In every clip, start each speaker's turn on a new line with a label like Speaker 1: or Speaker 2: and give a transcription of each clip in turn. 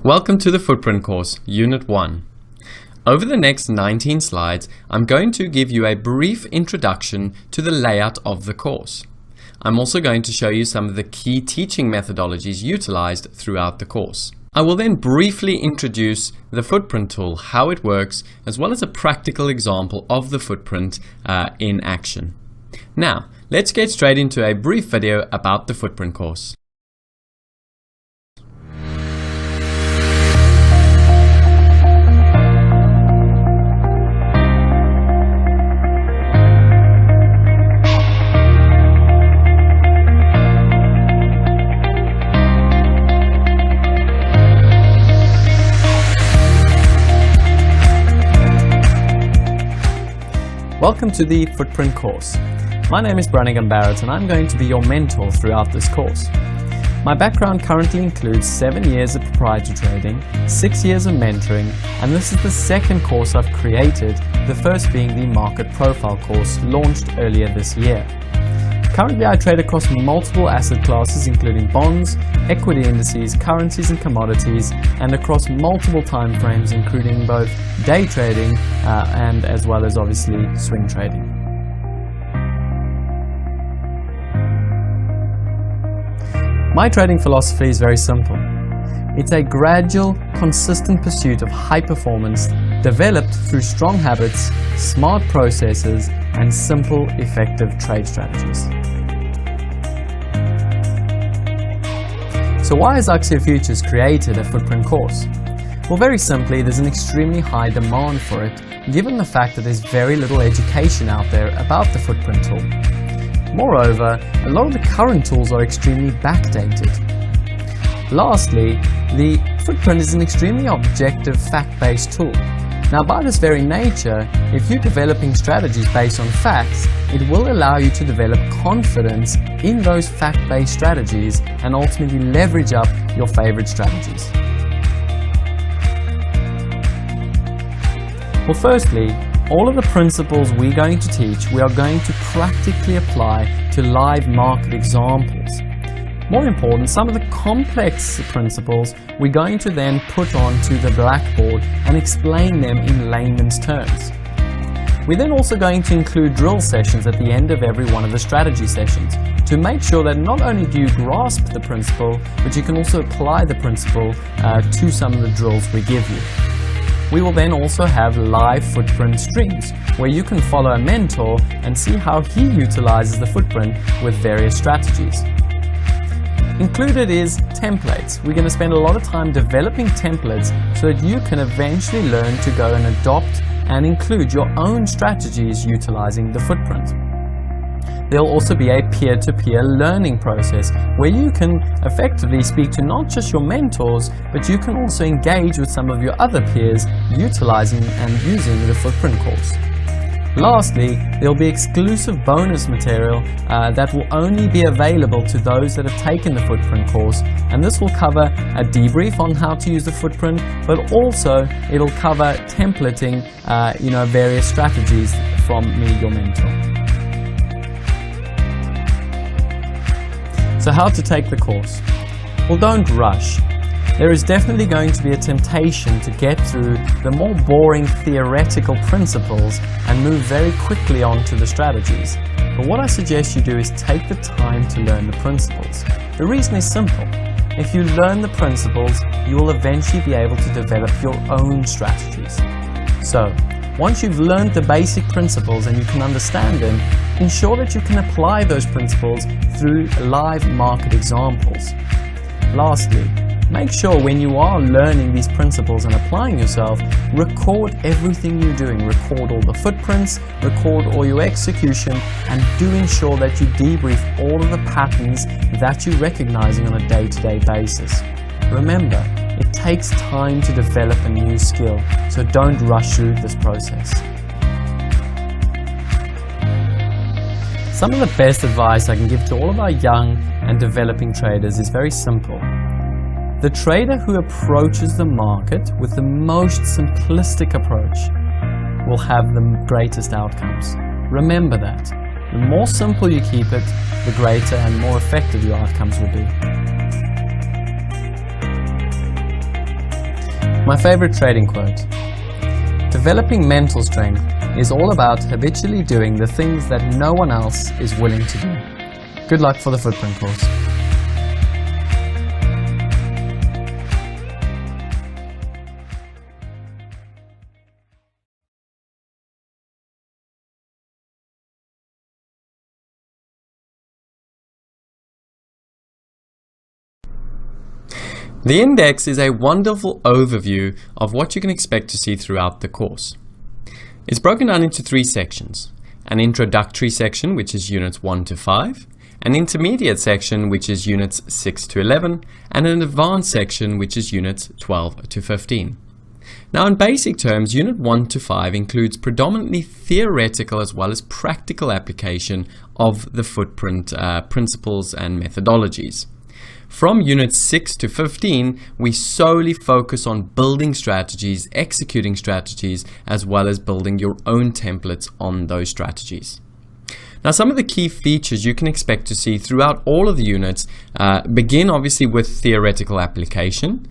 Speaker 1: Welcome to the Footprint course, Unit 1. Over the next 19 slides, I'm going to give you a brief introduction to the layout of the course. I'm also going to show you some of the key teaching methodologies utilized throughout the course. I will then briefly introduce the Footprint tool, how it works, as well as a practical example of the Footprint in action. Now, let's get straight into a brief video about the Footprint course.
Speaker 2: Welcome to the Footprint course. My name is Brannigan Barrett and I'm going to be your mentor throughout this course. My background currently includes 7 years of proprietary trading, 6 years of mentoring, and this is the second course I've created, the first being the Market Profile course launched earlier this year. Currently I trade across multiple asset classes including bonds, equity indices, currencies and commodities, and across multiple time frames including both day trading and as well as obviously swing trading. My trading philosophy is very simple. It's a gradual, consistent pursuit of high performance developed through strong habits, smart processes, and simple, effective trade strategies. So why has Axia Futures created a Footprint course? Well, very simply, there's an extremely high demand for it, given the fact that there's very little education out there about the Footprint tool. Moreover, a lot of the current tools are extremely backdated. Lastly, the Footprint is an extremely objective, fact-based tool. Now, by this very nature, if you're developing strategies based on facts, it will allow you to develop confidence in those fact-based strategies and ultimately leverage up your favorite strategies. Well, firstly, all of the principles we're going to teach, we are going to practically apply to live market examples. More important, some of the complex principles we're going to then put onto the blackboard and explain them in layman's terms. We're then also going to include drill sessions at the end of every one of the strategy sessions to make sure that not only do you grasp the principle, but you can also apply the principle to some of the drills we give you. We will then also have live Footprint streams where you can follow a mentor and see how he utilizes the Footprint with various strategies. Included is templates. We're going to spend a lot of time developing templates so that you can eventually learn to go and adopt and include your own strategies utilizing the Footprint. There will also be a peer-to-peer learning process where you can effectively speak to not just your mentors, but you can also engage with some of your other peers utilizing and using the Footprint course. Lastly, there will be exclusive bonus material that will only be available to those that have taken the Footprint course, and this will cover a debrief on how to use the Footprint, but also it'll cover templating various strategies from me, your mentor. So how to take the course? Well, don't rush. There is definitely going to be a temptation to get through the more boring theoretical principles and move very quickly on to the strategies. But what I suggest you do is take the time to learn the principles. The reason is simple. If you learn the principles, you will eventually be able to develop your own strategies. So, once you've learned the basic principles and you can understand them, ensure that you can apply those principles through live market examples. Lastly, make sure when you are learning these principles and applying yourself, record everything you're doing. Record all the footprints, record all your execution, and do ensure that you debrief all of the patterns that you're recognizing on a day-to-day basis. Remember, it takes time to develop a new skill, so don't rush through this process. Some of the best advice I can give to all of our young and developing traders is very simple. The trader who approaches the market with the most simplistic approach will have the greatest outcomes. Remember that. The more simple you keep it, the greater and more effective your outcomes will be. My favorite trading quote: developing mental strength is all about habitually doing the things that no one else is willing to do. Good luck for the Footprint course.
Speaker 1: The index is a wonderful overview of what you can expect to see throughout the course. It's broken down into 3 sections: an introductory section, which is units 1 to 5, an intermediate section, which is units 6 to 11, and an advanced section, which is units 12 to 15. Now, in basic terms, unit 1 to 5 includes predominantly theoretical as well as practical application of the footprint principles and methodologies. From units 6 to 15, we solely focus on building strategies, executing strategies, as well as building your own templates on those strategies. Now, some of the key features you can expect to see throughout all of the units begin obviously with theoretical application.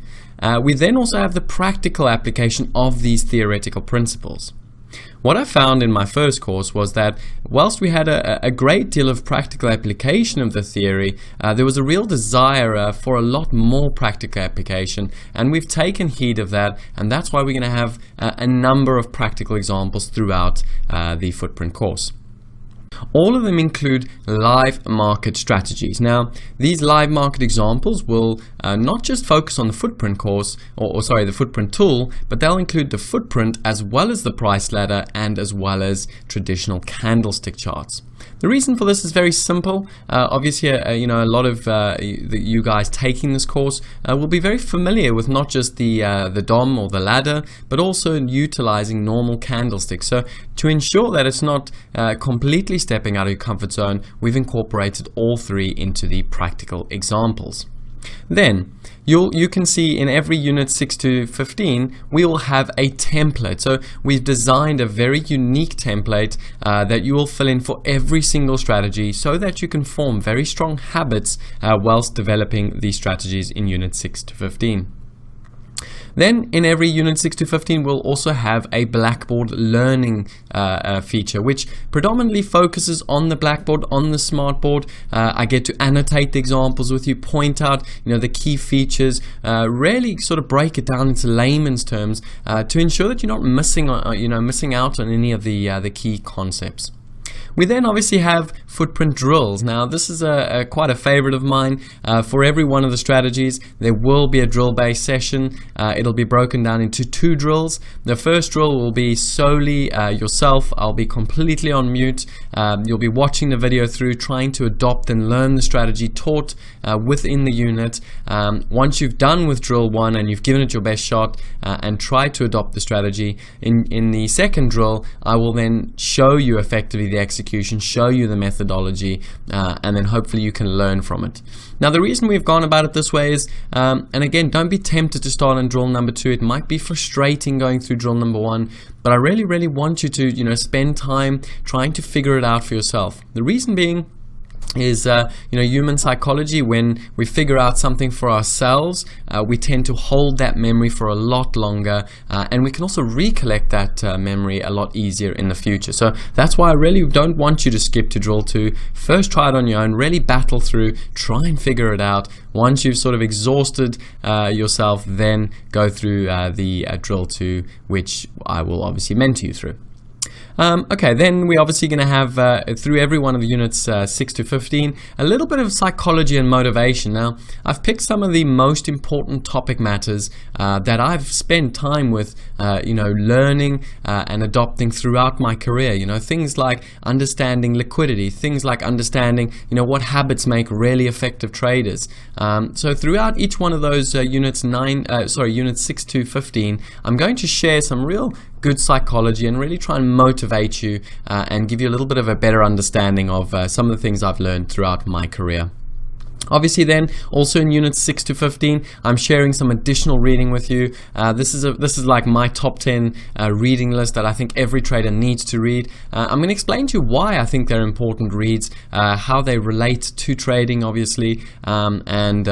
Speaker 1: We then also have the practical application of these theoretical principles. What I found in my first course was that whilst we had a great deal of practical application of the theory, there was a real desire for a lot more practical application, and we've taken heed of that, and that's why we're going to have a number of practical examples throughout the Footprint course. All of them include live market strategies. Now, these live market examples will not just focus on the Footprint course, the Footprint tool, but they'll include the footprint as well as the price ladder and as well as traditional candlestick charts. The reason for this is very simple. Obviously, a lot of you guys taking this course will be very familiar with not just the DOM or the ladder, but also utilizing normal candlesticks. So to ensure that it's not completely stepping out of your comfort zone, we've incorporated all 3 into the practical examples. Then you can see in every unit 6 to 15 we will have a template. So we've designed a very unique template that you will fill in for every single strategy so that you can form very strong habits whilst developing these strategies in unit 6 to 15. Then in every unit 6 to 15 we'll also have a Blackboard learning feature, which predominantly focuses on the Blackboard, on the smartboard. I get to annotate the examples with you, point out the key features, really sort of break it down into layman's terms to ensure that you're not missing out on any of the key concepts. We then obviously have footprint drills. Now, this is quite a favorite of mine. For every one of the strategies, there will be a drill-based session. It'll be broken down into 2 drills. The first drill will be solely yourself. I'll be completely on mute. You'll be watching the video through, trying to adopt and learn the strategy taught within the unit. Once you've done with drill 1 and you've given it your best shot and tried to adopt the strategy, in the second drill, I will then show you effectively the execution, show you the methodology, and then hopefully you can learn from it. Now, the reason we've gone about it this way is, and again, don't be tempted to start on drill number 2. It might be frustrating going through drill number 1, but I really, really want you to spend time trying to figure it out for yourself. The reason being is human psychology. When we figure out something for ourselves, we tend to hold that memory for a lot longer, and we can also recollect that memory a lot easier in the future. So that's why I really don't want you to skip to drill 2. First, try it on your own, really battle through, try and figure it out. Once you've sort of exhausted yourself, then go through the drill 2, which I will obviously mentor you through. Okay, then we're obviously going to have through every one of the units 6 to 15 a little bit of psychology and motivation. Now, I've picked some of the most important topic matters that I've spent time with learning and adopting throughout my career. Things like understanding liquidity, things like understanding what habits make really effective traders. So throughout each one of those units 6 to 15, I'm going to share some real good psychology and really try and motivate you and give you a little bit of a better understanding of some of the things I've learned throughout my career. Obviously then, also in units 6 to 15, I'm sharing some additional reading with you. This is like my top 10 reading list that I think every trader needs to read. I'm going to explain to you why I think they're important reads, how they relate to trading, obviously, and